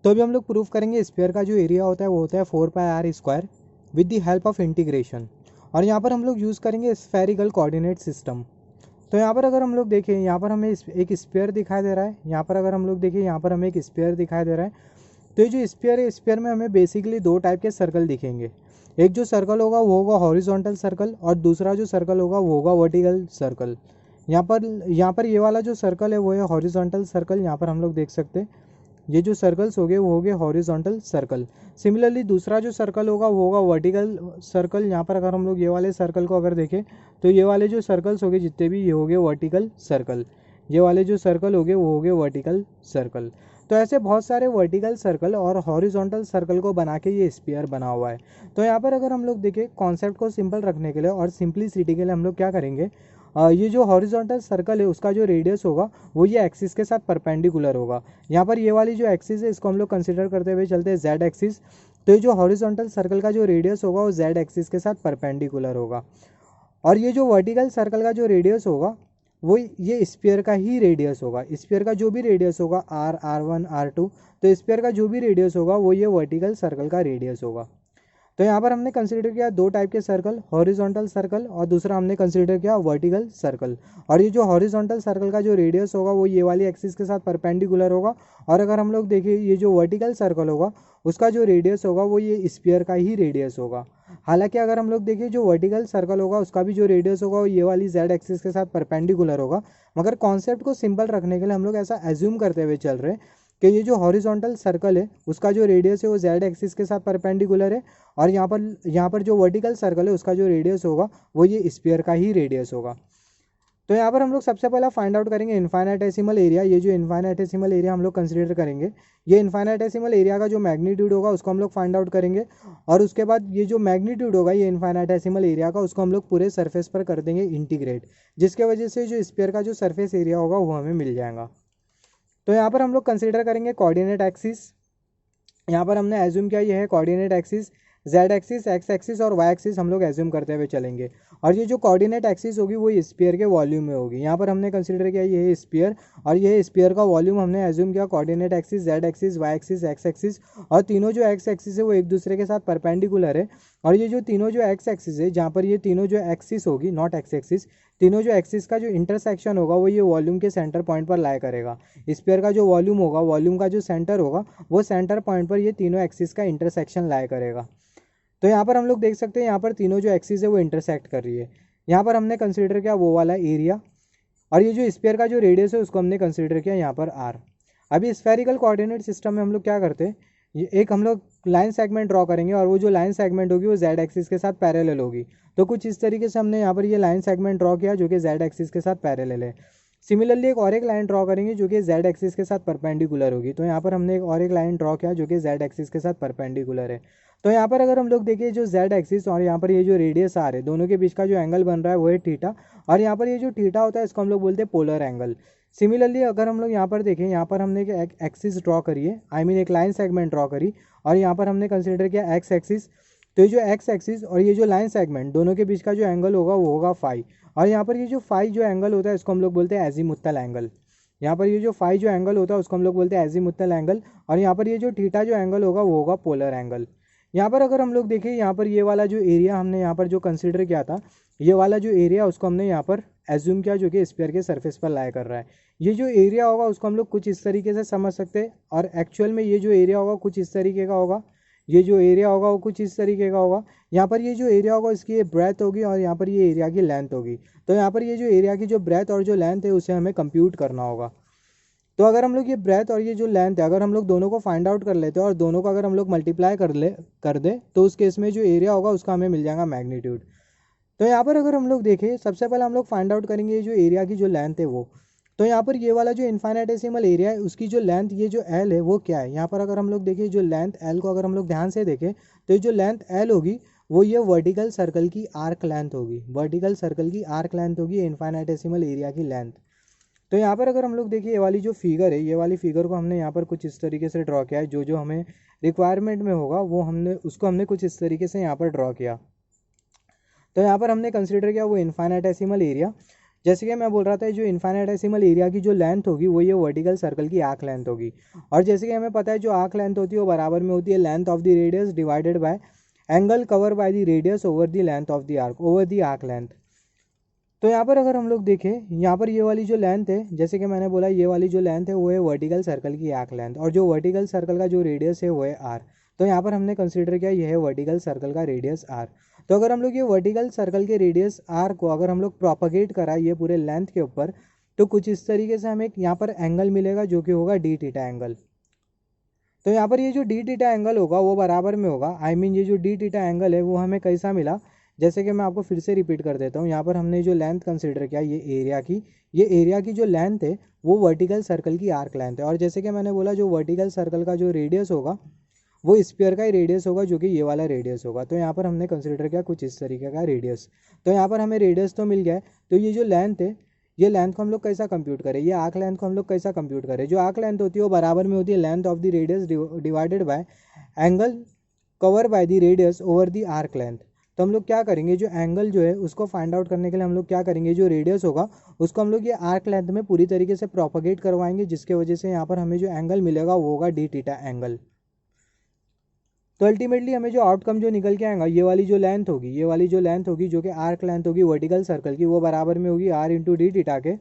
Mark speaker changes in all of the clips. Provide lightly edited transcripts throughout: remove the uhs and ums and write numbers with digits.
Speaker 1: तो अभी हम लोग प्रूफ करेंगे स्फीयर का जो एरिया होता है वो होता है 4πr² with the help of integration. और यहाँ पर हम लोग यूज़ करेंगे स्फेरिकल कोऑर्डिनेट सिस्टम। तो यहाँ पर अगर हम लोग देखें, यहाँ पर हमें एक स्फीयर दिखाई दे रहा है। यहाँ पर अगर हम लोग देखें, यहाँ पर हमें एक स्फीयर दिखाई दे रहा है। तो ये जो स्फीयर है, स्फीयर में हमें बेसिकली दो टाइप के सर्कल दिखेंगे। एक जो सर्कल होगा वो होगा हॉरिजॉन्टल सर्कल, और दूसरा जो सर्कल होगा वो होगा वर्टिकल सर्कल। यहाँ पर ये वाला जो सर्कल है वो है हॉरिजॉन्टल सर्कल। यहाँ पर हम लोग देख सकते हैं ये जो सर्कल्स हो गए वो हो गए हॉरिजॉन्टल सर्कल। सिमिलरली दूसरा जो सर्कल होगा वो होगा वर्टिकल सर्कल। यहाँ पर अगर हम लोग ये वाले सर्कल को अगर देखें तो ये वाले जो सर्कल्स हो गए जितने भी, ये हो गए वर्टिकल सर्कल। ये वाले जो सर्कल हो गए वो हो गए वर्टिकल सर्कल। तो ऐसे बहुत सारे वर्टिकल सर्कल और हॉरिजॉन्टल सर्कल को बना के ये स्फीयर बना हुआ है। तो यहाँ पर अगर हम लोग देखें, कॉन्सेप्ट को सिंपल रखने के लिए और सिंपलिसिटी के लिए हम लोग क्या करेंगे, ये जो हॉरिजॉन्टल सर्कल है उसका जो रेडियस होगा वो ये एक्सिस के साथ परपेंडिकुलर होगा। यहाँ पर ये वाली जो एक्सिस है इसको हम लोग कंसिडर करते हुए चलते हैं जेड एक्सिस। तो ये जो हॉरिजॉन्टल सर्कल का जो रेडियस होगा वो जेड एक्सिस के साथ परपेंडिकुलर होगा। और ये जो वर्टिकल सर्कल का जो रेडियस होगा वो ये स्फीयर का ही रेडियस होगा। स्फीयर का जो भी रेडियस होगा R1 R2, तो स्फीयर का जो भी रेडियस होगा वो ये वर्टिकल सर्कल का रेडियस होगा। तो यहाँ पर हमने कंसीडर किया दो टाइप के सर्कल, हॉरिजॉन्टल सर्कल और दूसरा हमने कंसीडर किया वर्टिकल सर्कल। और ये जो हॉरिजॉन्टल सर्कल का जो रेडियस होगा वो ये वाली एक्सिस के साथ परपेंडिकुलर होगा। और अगर हम लोग देखें ये जो वर्टिकल सर्कल होगा उसका जो रेडियस होगा वो ये स्फीयर का ही रेडियस होगा। हालांकि अगर हम लोग देखें जो वर्टिकल सर्कल होगा उसका भी जो रेडियस होगा वो ये वाली जेड एक्सिस के साथ परपेंडिकुलर होगा। मगर कॉन्सेप्ट को सिंपल रखने के लिए हम लोग ऐसा एज्यूम करते हुए चल रहे हैं कि ये जो हॉरिजॉन्टल सर्कल है उसका जो रेडियस है वो जेड एक्सिस के साथ परपेंडिकुलर है। और यहाँ पर जो वर्टिकल सर्कल है उसका जो रेडियस होगा वो ये स्फीयर का ही रेडियस होगा। तो यहाँ पर हम लोग सबसे पहला फाइंड आउट करेंगे इनफाइनाइटेसिमल एरिया। ये जो इनफाइनाइटेसिमल एरिया हम लोग कंसीडर करेंगे, ये इनफाइनाइटेसिमल एरिया का जो मैग्नीट्यूड होगा उसको हम लोग फाइंड आउट करेंगे। और उसके बाद ये जो मैग्नीट्यूड होगा ये इनफाइनाइटेसिमल एरिया का, उसको हम लोग पूरे सरफेस पर कर देंगे इंटीग्रेट, जिसके वजह से जो स्फीयर का जो सरफेस एरिया होगा वो हमें मिल जाएगा। तो यहाँ पर हम लोग कंसीडर करेंगे कोऑर्डिनेट एक्सिस। यहाँ पर हमने एज्यूम किया ये है coordinate axis. Z axis, X axis और वाई एक्सिस हम लोग एज्यूम करते हुए चलेंगे। और ये जो कोऑर्डिनेट एक्सिस होगी वो स्फीयर के वॉल्यूम में होगी। यहाँ पर हमने कंसीडर किया ये है स्फीयर, और ये स्फीयर का वॉल्यूम हमने एज्यूम किया coordinate axis, Z axis, Y axis, X axis. और तीनों जो एक्स एक्सिस है वो एक दूसरे के साथ परपेंडिकुलर है। और ये जो तीनों जो एक्स एक्सिस है, जहाँ पर ये तीनों जो एक्सिस होगी, नॉट एक्स एक्सिस, तीनों जो एक्सिस का जो इंटरसेक्शन होगा वो ये वॉल्यूम के सेंटर पॉइंट पर लाया करेगा। स्फीयर का जो वॉल्यूम होगा, वॉल्यूम का जो सेंटर होगा वो सेंटर पॉइंट पर ये तीनों एक्सिस का इंटरसेक्शन लाया करेगा। तो यहाँ पर हम लोग देख सकते हैं यहाँ पर तीनों जो एक्सिस है वो इंटरसेक्ट कर रही है। यहाँ पर हमने कंसीडर किया वो वाला एरिया, और ये जो स्फीयर का जो रेडियस है उसको हमने कंसीडर किया यहाँ पर R। अभी स्फेरिकल कोऑर्डिनेट सिस्टम में हम लोग क्या करते हैं, ये एक हम लोग लाइन सेगमेंट ड्रॉ करेंगे, और वो जो लाइन सेगमेंट होगी वो जेड एक्सिस के साथ पैरेलल होगी। तो कुछ इस तरीके से हमने यहाँ पर ये लाइन सेगमेंट ड्रॉ किया जो कि जेड एक्सिस के साथ पैरेलल है। सिमिलरली एक लाइन ड्रॉ करेंगे जो कि जेड एक्सिस के साथ परपेंडिकुलर होगी। तो यहाँ पर हमने एक लाइन ड्रॉ किया जो कि जेड एक्सिस के साथ परपेंडिकुलर है। तो यहाँ पर अगर हम लोग देखें जो जेड एक्सिस और यहाँ पर ये जो रेडियस आर है, दोनों के बीच का जो एंगल बन रहा है वो है थीटा। और यहाँ पर ये जो थीटा होता है इसको हम लोग बोलते हैं पोलर एंगल। सिमिलरली अगर हम लोग यहाँ पर देखें, यहाँ पर हमने एक एक्सिस ड्रॉ करी है, आई मीन एक लाइन सेगमेंट ड्रॉ करी, और यहाँ पर हमने कंसिडर किया एक्स एक्सिस। तो ये जो एक्स एक्सिस और ये जो लाइन सेगमेंट, दोनों के बीच का जो एंगल होगा वो होगा फाई। और यहाँ पर ये जो फाई जो एंगल होता है इसको हम लोग बोलते हैं एजीमुथल एंगल। यहाँ पर ये जो फाई जो एंगल होता है उसको हम लोग बोलते हैं एजीमुथल एंगल। और यहाँ पर ये जो थीटा जो एंगल होगा वो होगा पोलर एंगल। यहाँ पर अगर हम लोग देखें, यहाँ पर ये वाला जो एरिया हमने यहाँ पर जो कंसीडर किया था, ये वाला जो एरिया उसको हमने यहाँ पर एज्यूम किया जो कि स्फीयर के सरफेस पर लाया कर रहा है। ये जो एरिया होगा उसको हम लोग कुछ इस तरीके से समझ सकते हैं, और एक्चुअल में ये जो एरिया होगा कुछ इस तरीके का होगा। ये जो एरिया होगा वो कुछ इस तरीके का होगा। यहाँ पर ये जो एरिया होगा इसकी ये ब्रेथ होगी, और यहाँ पर ये एरिया की लेंथ होगी। तो यहाँ पर ये जो एरिया की जो ब्रेथ और जो लेंथ है उसे हमें कंप्यूट करना होगा। तो अगर हम लोग ये ब्रेथ और ये जो लेंथ है अगर हम लोग दोनों को फाइंड आउट कर लेते हैं और दोनों को अगर हम लोग मल्टीप्लाई कर दे तो उस केस में जो एरिया होगा उसका हमें मिल जाएगा मैग्नीट्यूड। तो यहाँ पर अगर हम लोग देखें, सबसे पहले हम लोग फाइंड आउट करेंगे ये जो एरिया की जो लेंथ है वो। तो यहाँ पर ये वाला जो इनफाइनाइटेसिमल एरिया है उसकी जो लेंथ, ये जो एल है वो क्या है। यहाँ पर अगर हम लोग देखें जो लेंथ एल को अगर हम लोग ध्यान से देखें तो ये जो लेंथ एल होगी वो ये वर्टिकल सर्कल की आर्क लेंथ होगी। वर्टिकल सर्कल की आर्क लेंथ होगी इनफाइनाइटेसिमल एरिया की लेंथ। तो यहाँ पर अगर हम लोग देखिए ये वाली जो फिगर है, ये वाली फिगर को हमने यहाँ पर कुछ इस तरीके से ड्रॉ किया है। जो जो हमें रिक्वायरमेंट में होगा वो हमने कुछ इस तरीके से यहाँ पर ड्रॉ किया। तो यहाँ पर हमने कंसीडर किया वो इनफाइनाइटेसिमल एरिया। जैसे कि मैं बोल रहा था जो इन्फाइनेटेसिमल एरिया की जो लेंथ होगी वो ये वर्टिकल सर्कल की आर्क लेंथ होगी। और जैसे कि हमें पता है जो आर्क लेंथ होती है वो बराबर में होती है length of the radius divided by angle cover by the radius over the length of the arc over the arc length. तो यहाँ पर अगर हम लोग देखें, यहाँ पर ये वाली जो लेंथ है, जैसे कि मैंने बोला ये वाली जो लेंथ है वो है वर्टिकल सर्कल की आर्क लेंथ, और जो वर्टिकल सर्कल का जो रेडियस है वो है आर। तो यहाँ पर हमने कंसिडर किया ये है वर्टिकल सर्कल का रेडियस आर। तो अगर हम लोग ये वर्टिकल सर्कल के रेडियस आर को अगर हम लोग प्रोपगेट कराए ये पूरे लेंथ के ऊपर, तो कुछ इस तरीके से हमें यहाँ पर एंगल मिलेगा जो कि होगा डी थीटा एंगल। तो यहाँ पर ये जो डी थीटा एंगल होगा वो बराबर में होगा, ये जो डी थीटा एंगल है वो हमें कैसा मिला, जैसे कि मैं आपको फिर से रिपीट कर देता हूँ। यहाँ पर हमने जो लेंथ कंसिडर किया ये एरिया की जो लेंथ है वो वर्टिकल सर्कल की आर्क लेंथ है। और जैसे कि मैंने बोला जो वर्टिकल सर्कल का जो रेडियस होगा वो स्फीयर का ही रेडियस होगा जो कि ये वाला रेडियस होगा। तो यहाँ पर हमने कंसिडर किया कुछ इस तरीके का रेडियस। तो यहाँ पर हमें रेडियस तो मिल गया है। तो ये जो लेंथ है ये लेंथ को हम लोग कैसा कंप्यूट करें, ये आर्क लेंथ को हम लोग कैसा कंप्यूट करें। जो आर्क लेंथ होती है वो बराबर में होती है length of the radius divided by angle cover by the radius over the arc length. तो हम लोग क्या करेंगे, जो एंगल जो है उसको फाइंड आउट करने के लिए हम लोग क्या करेंगे, जो रेडियस होगा उसको हम लोग ये आर्क लेंथ में पूरी तरीके से प्रोपगेट करवाएंगे, जिसके वजह से यहाँ पर हमें जो एंगल मिलेगा वो होगा डी थीटा एंगल। तो अल्टीमेटली हमें जो आउटकम जो निकल के आएगा, ये वाली जो लेंथ होगी जो कि आर्क लेंथ होगी वर्टिकल सर्कल की, वो बराबर में होगी आर इंटू डी थीटा के।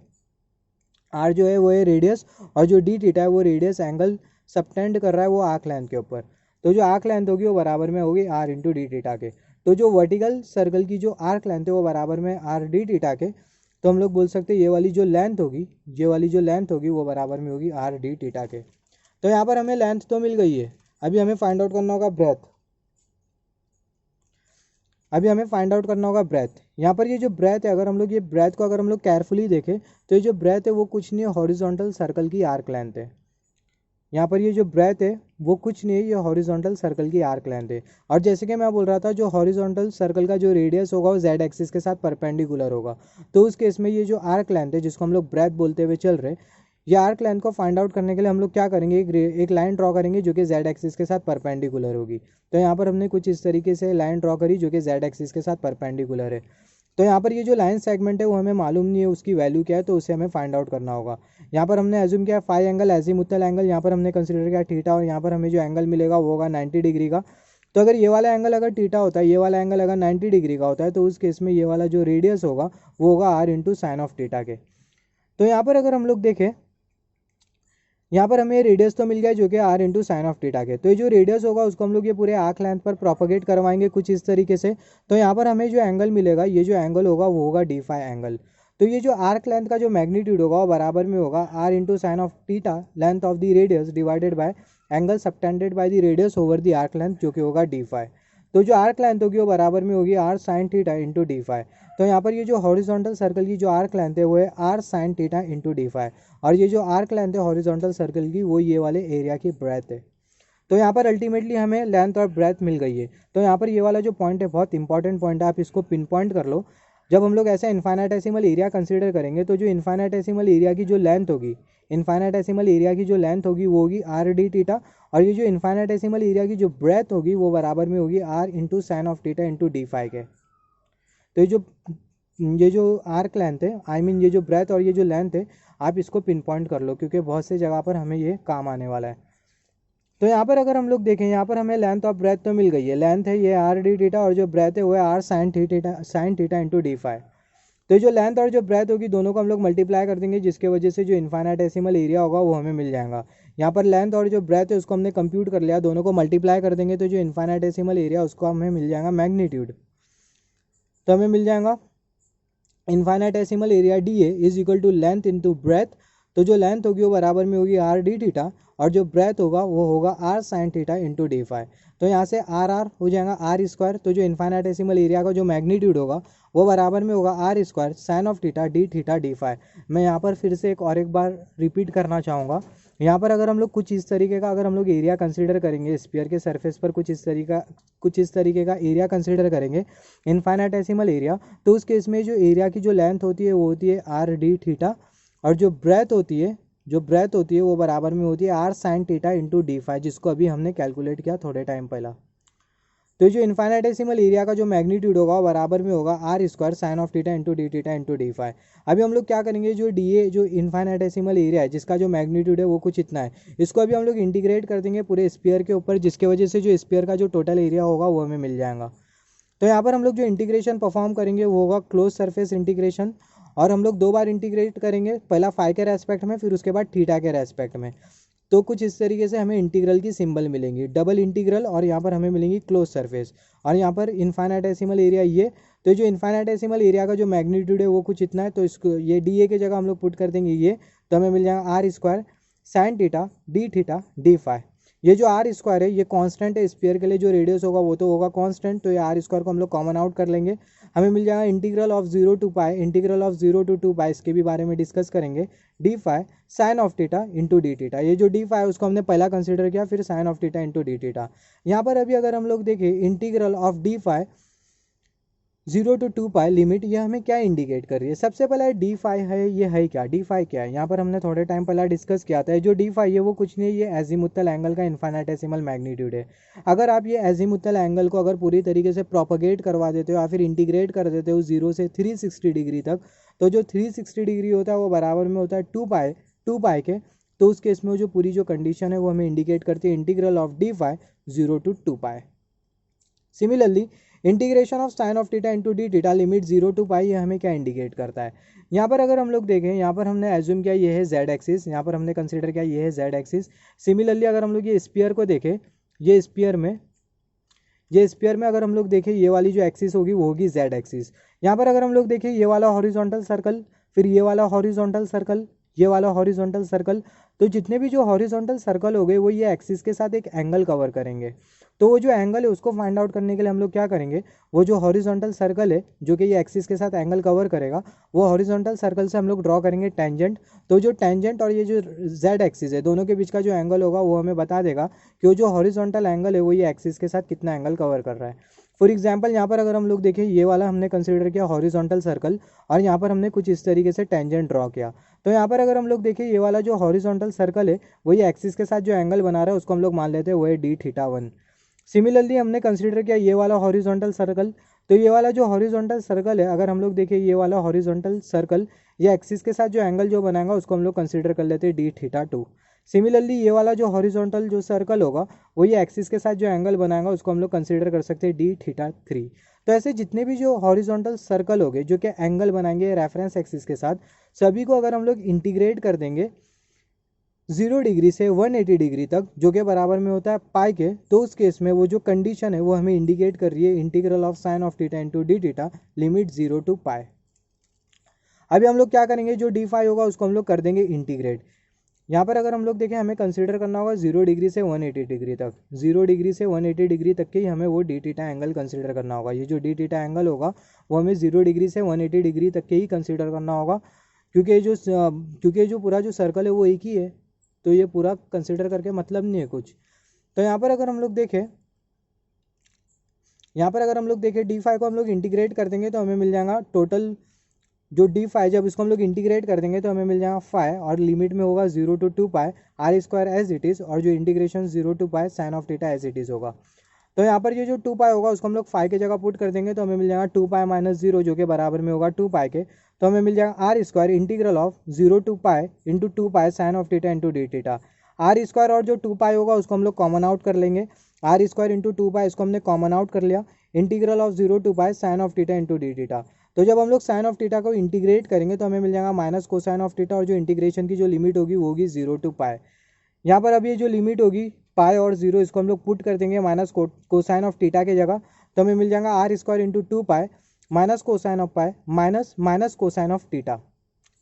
Speaker 1: आर जो है वो है रेडियस और जो डी थीटा है वो रेडियस एंगल सबटेंड कर रहा है वो आर्क लेंथ के ऊपर। तो जो आर्क लेंथ होगी वो बराबर में होगी आर इंटू डी थीटा के। तो जो वर्टिकल सर्कल की जो आर्क लेंथ है वो बराबर में आर डी थीटा के। तो हम लोग बोल सकते हैं ये वाली जो लेंथ होगी वो बराबर में होगी आर डी थीटा के। तो यहाँ पर हमें लेंथ तो मिल गई है, अभी हमें फाइंड आउट करना होगा ब्रेथ। यहाँ पर ये जो ब्रेथ है, अगर हम लोग ये ब्रेथ को अगर हम लोग केयरफुली देखें तो ये जो ब्रेथ है वो कुछ नहीं है, हॉरिजॉन्टल सर्कल की आर्क लेंथ है। यहाँ पर ये जो ब्रेथ है वो कुछ नहीं है, ये हॉरिजॉन्टल सर्कल की आर्क लेंथ है। और जैसे कि मैं बोल रहा था जो हॉरिजॉन्टल सर्कल का जो रेडियस होगा वो जेड एक्सिस के साथ परपेंडिकुलर होगा। तो उस केस में ये जो आर्क लेंथ है जिसको हम लोग ब्रेथ बोलते हुए चल रहे, ये आर्क लेंथ को फाइंड आउट करने के लिए हम लोग क्या करेंगे, एक लाइन ड्रॉ करेंगे जो कि जेड एक्सिस के साथ परपेंडिकुलर होगी। तो यहाँ पर हमने कुछ इस तरीके से लाइन ड्रॉ करी जो कि जेड एक्सिस के साथ परपेंडिकुलर है। तो यहाँ पर ये जो लाइन सेगमेंट है वो हमें मालूम नहीं है उसकी वैल्यू क्या है, तो उसे हमें फाइंड आउट करना होगा। यहाँ पर हमने एज्यूम किया फाई एंगल एजीमुथल एंगल, यहाँ पर हमने कंसिडर किया थीटा, और यहाँ पर हमें जो एंगल मिलेगा वो होगा 90 डिग्री का। तो अगर ये वाला एंगल अगर थीटा होता है, ये वाला एंगल अगर 90 डिग्री का होता है, तो उस केस में ये वाला जो रेडियस होगा वो होगा R into sine of theta के। तो यहाँ पर अगर हम लोग देखें, यहाँ पर हमें रेडियस तो मिल गया जो कि R into sine of theta के। तो ये जो रेडियस होगा उसको हम लोग ये पूरे आर्क लेंथ पर प्रोपगेट करवाएंगे कुछ इस तरीके से। तो यहाँ पर हमें जो एंगल मिलेगा, ये जो एंगल होगा वो होगा डी फाई एंगल। तो ये जो आर्क लेंथ का जो मैग्नीट्यूड होगा वो बराबर में होगा R into sine of theta length of the radius divided by angle subtended by the radius over the arc length जो कि होगा डी फाई। तो जो आर्क लेंथ होगी वो बराबर में होगी R sine theta into D phi. तो यहाँ पर ये जो हॉरिजॉन्टल सर्कल की जो आर्क लेंथ है वो है R sine theta into D phi, और ये जो आर्क लेंथ है हॉरिजॉन्टल सर्कल की वो ये वाले एरिया की ब्रेथ है। तो यहाँ पर अल्टीमेटली हमें लेंथ और ब्रेथ मिल गई है। तो यहाँ पर ये वाला जो पॉइंट है बहुत इंपॉर्टेंट पॉइंट है, आप इसको पिन पॉइंट कर लो। जब हम लोग ऐसा इन्फाइनेटेसिमल एरिया कंसीडर करेंगे तो जो इन्फाइनेटेसिमल एरिया की जो लेंथ होगी, वो होगी आर डी थीटा, और ये जो इन्फाइनेटेसिमल एरिया की जो ब्रेथ होगी वो बराबर में होगी R into sine of theta into D phi के। तो ये जो आर्क लेंथ है, ये जो ब्रेथ और ये जो लेंथ है, आप इसको पिन पॉइंट कर लो क्योंकि बहुत से जगह पर हमें ये काम आने वाला है। तो यहाँ पर अगर हम लोग देखें, यहाँ पर हमें लेंथ और ब्रेथ तो मिल गई है। लेंथ है ये आर डी थीटा और जो ब्रेथ है वो है R sine theta into D phi. तो जो लेंथ और जो ब्रेथ होगी दोनों को हम लोग मल्टीप्लाई कर देंगे, जिसके वजह से जो इन्फाइनेटेसिमल एरिया होगा वो हमें मिल जाएगा। यहाँ पर लेंथ और जो ब्रेथ है उसको हमने कंप्यूट कर लिया, दोनों को मल्टीप्लाई कर देंगे तो जो इन्फाइनेटेसिमल एरिया उसको हमें मिल जाएगा मैग्नीट्यूड। तो हमें मिल जाएगा infinitesimal area D A is equal to length into breadth. तो जो लेंथ होगी वो बराबर में होगी आर डी थीटा, और जो ब्रेथ होगा वो होगा R sine theta into D phi. तो यहाँ से आर हो जाएगा आर स्क्वायर। तो जो इन्फाइनेटेसिमल एरिया का जो मैग्नीट्यूड होगा वो बराबर में होगा R square sine of theta D phi. मैं यहाँ पर फिर से एक बार रिपीट करना चाहूँगा। यहाँ पर अगर हम लोग कुछ इस तरीके का एरिया कंसीडर करेंगे स्फीयर के सरफेस पर, कुछ इस तरीके का एरिया कंसीडर करेंगे इन्फाइनेटेसिमल एरिया, तो उस केस में जो एरिया की जो लेंथ होती है वो होती है आर डी थीटा, और जो ब्रेथ होती है वो बराबर में होती है R sine theta into D phi, जिसको अभी हमने कैलकुलेट किया थोड़े टाइम पहला। तो जो इन्फाइनाइटेसिमल एरिया का जो मैग्नीट्यूड होगा वो बराबर में होगा R square sine of theta into D theta into D phi. अभी हम लोग क्या करेंगे, जो डी ए जो इन्फाइनाइटेसिमल एरिया है जिसका जो मैग्नीट्यूड है वो कुछ इतना है, इसको अभी हम लोग इंटीग्रेट कर देंगे पूरे स्फीयर के ऊपर, जिसके वजह से जो स्फीयर का जो टोटल एरिया होगा वो हमें मिल जाएगा। तो यहाँ पर हम लोग जो इंटीग्रेशन परफॉर्म करेंगे वो होगा क्लोज सरफेस इंटीग्रेशन, और हम लोग 2 बार इंटीग्रेट करेंगे, पहला फाई के रेस्पेक्ट में फिर उसके बाद थीटा के रेस्पेक्ट में। तो कुछ इस तरीके से हमें इंटीग्रल की सिंबल मिलेंगी, डबल इंटीग्रल, और यहाँ पर हमें मिलेंगी क्लोज सरफेस, और यहाँ पर इन्फाइनाइटेसिमल एरिया ये। तो जो इन्फाइनाइटेसिमल एरिया का जो मैग्नीट्यूड है वो कुछ इतना है, तो इसको ये डी ए की जगह हम लोग पुट कर देंगे ये, तो हमें मिल जाएगा R square sine theta D phi. ये जो आर स्क्वायर है ये कांस्टेंट है स्फीयर के लिए, जो रेडियस होगा वो तो होगा कांस्टेंट, तो ये आर स्क्वायर को हम लोग कॉमन आउट कर लेंगे, हमें मिल जाएगा integral of 0 to pi, integral of 0 to 2 pi, इसके भी बारे में डिस्कस करेंगे, D phi sine of theta into D theta. ये जो डी फाई है उसको हमने पहला कंसिडर किया, फिर sine of theta into D theta. यहाँ पर अभी अगर हम लोग देखें integral of D phi 0 to 2 pi limit, ये हमें क्या इंडिकेट कर रही है। सबसे पहले डी फाई है, ये है क्या, डी फाई क्या है, यहाँ पर हमने थोड़े टाइम पहले डिस्कस किया था। जो डी फाई है वो कुछ नहीं, ये एजीमुथल एंगल का इन्फाइनाइटेसिमल मैग्नीट्यूड है। अगर आप ये एजीमुथल एंगल को अगर पूरी तरीके से प्रोपगेट करवा देते हो या फिर इंटीग्रेट कर देते हो 0 से 360 डिग्री तक, तो जो 360 डिग्री होता है वो बराबर में होता है 2 पाई के। तो उस केस में जो पूरी जो कंडीशन है वो हमें इंडिकेट करती है integral of D phi 0 to 2 pi. Similarly integration of sine of theta into D theta limit 0 to pi, ये हमें क्या इंडिकेट करता है। यहाँ पर अगर हम लोग देखें, यहाँ पर हमने एज्यूम किया ये है जेड एक्सिस, यहाँ पर हमने कंसीडर किया ये है जेड एक्सिस। सिमिलरली अगर हम लोग ये स्फीयर को देखें, ये स्फीयर में अगर हम लोग देखें ये वाली जो एक्सिस होगी वो होगी जेड एक्सिस। यहाँ पर अगर हम लोग देखें ये वाला हॉरिजॉन्टल सर्कल, फिर ये वाला हॉरिजॉन्टल सर्कल, ये वाला हॉरिजॉन्टल सर्कल, तो जितने भी जो हॉरिजॉन्टल सर्कल हो गए वो ये एक्सिस के साथ एक एंगल कवर करेंगे। तो वो जो एंगल है उसको फाइंड आउट करने के लिए हम लोग क्या करेंगे, वो जो हॉरिजॉन्टल सर्कल है जो कि ये एक्सिस के साथ एंगल कवर करेगा, वो हॉरिजॉन्टल सर्कल से हम लोग ड्रॉ करेंगे टेंजेंट। तो जो टेंजेंट और ये जो जेड एक्सिस है दोनों के बीच का जो एंगल होगा वो हमें बता देगा कि वो जो हॉरिजॉन्टल एंगल है वो ये एक्सिस के साथ कितना एंगल कवर कर रहा है। फॉर एग्जाम्पल यहाँ पर अगर हम लोग देखें, ये वाला हमने कंसिडर किया हॉरिजॉन्टल सर्कल, और यहाँ पर हमने कुछ इस तरीके से टेंजेंट ड्रॉ किया। तो यहाँ पर अगर हम लोग देखें ये वाला जो हॉरिजॉन्टल सर्कल है वो ये एक्सिस के साथ जो एंगल बना रहा है उसको हम लोग मान लेते हैं वो है डी थीटा 1। सिमिलरली हमने कंसिडर किया ये वाला हॉरिजॉन्टल सर्कल, तो ये वाला जो हॉरिजॉन्टल सर्कल है अगर हम लोग देखें ये वाला हॉरिजॉन्टल सर्कल, ये एक्सिस के साथ जो एंगल जो बनाएगा उसको हम लोग कंसिडर कर लेते हैं डी थीटा 2। सिमिलरली ये वाला जो हॉरिजॉन्टल जो सर्कल होगा वो ये एक्सिस के साथ जो एंगल बनाएगा उसको हम लोग कंसिडर कर सकते हैं डी थीटा 3। तो ऐसे जितने भी जो हॉरिजॉन्टल सर्कल हो गए जो कि एंगल बनाएंगे रेफरेंस एक्सिस के साथ, सभी को अगर हम लोग इंटीग्रेट कर देंगे 0 डिग्री से 180 डिग्री तक, जो कि बराबर में होता है पाई के, तो उस केस में वो जो कंडीशन है वो हमें इंडिकेट कर रही है integral of sine of theta into D theta limit 0 to pi. अभी हम लोग क्या करेंगे, जो डी फाई होगा उसको हम लोग कर देंगे इंटीग्रेट। यहाँ पर अगर हम लोग देखें हमें कंसीडर करना होगा 0 डिग्री से 180 डिग्री तक, 0 डिग्री से 180 डिग्री तक के ही हमें वो डी थीटा एंगल कंसीडर करना होगा। ये जो डी थीटा एंगल होगा वो हमें 0 डिग्री से 180 डिग्री तक के ही कंसीडर करना होगा, क्योंकि जो पूरा जो सर्कल है वो एक ही है, तो ये पूरा कंसीडर करके मतलब नहीं है कुछ। तो यहाँ पर अगर हम लोग देखें डी फाई को हम लोग इंटीग्रेट कर देंगे तो हमें मिल जाएगा टोटल जो डी फाई, जब इसको हम लोग इंटीग्रेट कर देंगे तो हमें मिल जाएगा फाई, और लिमिट में होगा 0 to 2 pi R square as it is, और जो integration 0 to pi sine of theta as it is होगा। तो यहाँ पर ये जो 2 पाई होगा उसको हम लोग फाई की जगह पुट कर देंगे तो हमें मिल जाएगा 2 पाई माइनस 0 जो कि बराबर में होगा 2 पाई के। तो हमें मिल जाएगा R square integral of 0 to pi into 2 pi sine of theta into D theta. R square और जो 2 पाई होगा उसको हम लोग कॉमन आउट कर लेंगे, आर स्क्वायर इंटू 2 पाई इसको हमने कॉमन आउट कर लिया, integral of 0 to pi sine of theta into D theta. तो जब हम लोग साइन ऑफ थीटा को इंटीग्रेट करेंगे तो हमें मिल जाएगा माइनस कोसाइन ऑफ थीटा, और जो इंटीग्रेशन की जो लिमिट होगी वो होगी 0 टू पाई। यहाँ पर अभी ये जो लिमिट होगी पाई और 0 इसको हम लोग पुट कर देंगे माइनस कोसाइन ऑफ थीटा की जगह, तो हमें मिल जाएगा R square into 2 pi minus cosine of pi minus cosine of theta,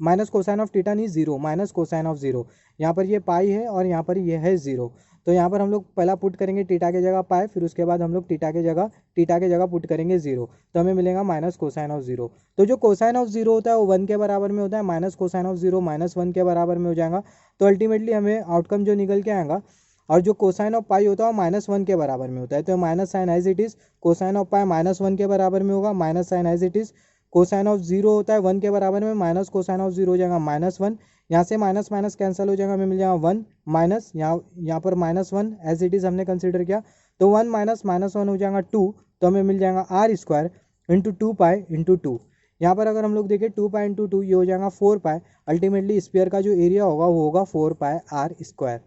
Speaker 1: minus cosine of theta नहीं 0, माइनस कोसाइन ऑफ 0। यहाँ पर ये पाई है और यहाँ पर ये है 0, तो यहाँ पर हम लोग पहला पुट करेंगे थीटा की जगह पाई, फिर उसके बाद हम लोग थीटा की जगह पुट करेंगे 0, तो हमें मिलेगा माइनस कोसाइन ऑफ 0। तो जो कोसाइन ऑफ 0 होता है वो 1 के बराबर में होता है, माइनस कोसाइन ऑफ 0 माइनस 1 के बराबर में हो जाएगा। तो अल्टीमेटली हमें आउटकम जो निकल के आएगा, और जो कोसाइन ऑफ पाई होता है वो माइनस 1 के बराबर में होता है, तो minus sine as it is cosine of pi minus 1 के बराबर में होगा, minus sine as it is cosine of 0 होता है 1 के बराबर में, माइनस कोसाइन ऑफ 0 हो जाएगा माइनस 1। यहाँ से माइनस माइनस कैंसिल हो जाएगा, हमें मिल जाएगा 1 माइनस यहाँ पर -1 एज इट इज़ हमने कंसिडर किया, तो 1 माइनस -1 हो जाएगा 2, तो हमें मिल जाएगा आर स्क्वायर इंटू 2π/2। यहाँ पर अगर हम लोग देखें 2π/2 ये हो जाएगा 4π। अल्टीमेटली स्फीयर का जो एरिया होगा वो होगा 4πr²।